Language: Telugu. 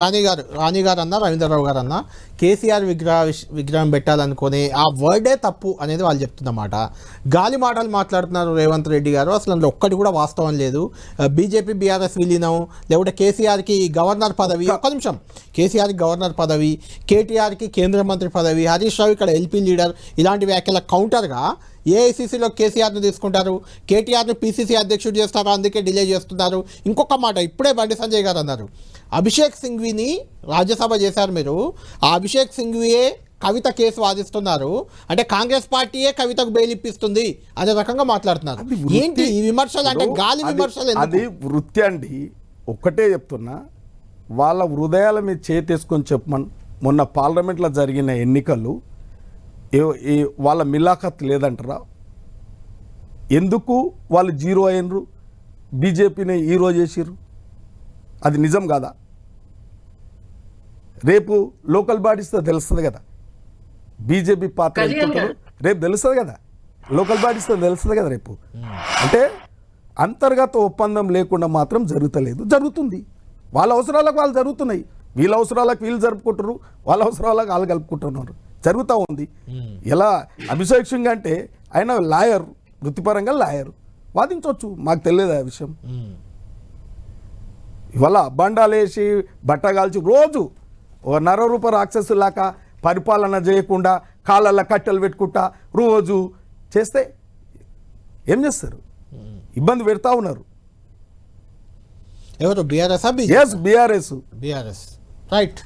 రాణి గారు అన్న రవీంద్రరావు గారు అన్న కేసీఆర్ విగ్రహం పెట్టాలనుకుని ఆ వర్డే తప్పు అనేది వాళ్ళు చెప్తున్నమాట. గాలి మాటలు మాట్లాడుతున్నారు రేవంత్ రెడ్డి గారు. అసలు అందులో ఒక్కటి కూడా వాస్తవం లేదు. బీజేపీ బీఆర్ఎస్ విలీనం, లేకుంటే కేసీఆర్కి గవర్నర్ పదవి, ఒక్క నిమిషం, కేసీఆర్కి గవర్నర్ పదవి, కేటీఆర్కి కేంద్ర మంత్రి పదవి, హరీష్ రావు ఇక్కడ ఎల్పీ లీడర్, ఇలాంటి వ్యాఖ్యల కౌంటర్గా ఏఐసీసీలో కేసీఆర్ను తీసుకుంటారు, కేటీఆర్ను పీసీసీ అధ్యక్షుడు చేస్తారు, అందుకే డిలే చేస్తున్నారు. ఇంకొక మాట ఇప్పుడే బండి సంజయ్ గారు అన్నారు, అభిషేక్ సింఘ్విని రాజ్యసభ చేశారు మీరు, ఆ అభిషేక్ సింఘ్వియే కవిత కేసు వాదిస్తున్నారు అంటే కాంగ్రెస్ పార్టీయే కవితకు బెయిల్ ఇప్పిస్తుంది అనే రకంగా మాట్లాడుతున్నారు. ఏంటి ఈ విమర్శలు? అంటే గాలి విమర్శలు. అది వృత్తి అండి. ఒక్కటే చెప్తున్నా, వాళ్ళ హృదయాల మీద చేతేసుకొని చెప్పమని. మొన్న పార్లమెంట్లో జరిగిన ఎన్నికలు వాళ్ళ మిలాఖత్ లేదంటారా? ఎందుకు వాళ్ళు జీరో అయినరు? బీజేపీని హీరో చేసిర్రు. అది నిజం కాదా? రేపు లోకల్ బాడీస్తో తెలుస్తుంది కదా బీజేపీ పాత్ర ఎంతుంటారు, రేపు తెలుస్తుంది కదా. లోకల్ బాడీస్తో తెలుస్తుంది కదా రేపు. అంటే అంతర్గత ఒప్పందం లేకుండా మాత్రం జరుగుతలేదు, జరుగుతుంది. వాళ్ళ అవసరాలకు వాళ్ళు జరుగుతున్నాయి, వీళ్ళ అవసరాలకు వీళ్ళు జరుపుకుంటారు, వాళ్ళ అవసరాలకు వాళ్ళు కలుపుకుంటున్నారు, జరుగుతూ ఉంది. ఎలా అభిషేక్ సింగ్ అంటే ఆయన లాయర్, వృత్తిపరంగా లాయర్, వాదించవచ్చు, మాకు తెలియదు ఆ విషయం. ఇవాళ బండాలేసి బట్టగాల్చి రోజు ఓ నరరూప రాక్షసులాగా పరిపాలన చేయకుండా కాళ్ళల్లో కట్టెలు పెట్టుకుంటా రోజు చేస్తే ఏం చేస్తారు? ఇబ్బంది పెడతా ఉన్నారు. ఎవరు? బీఆర్ఎస్. BRS right.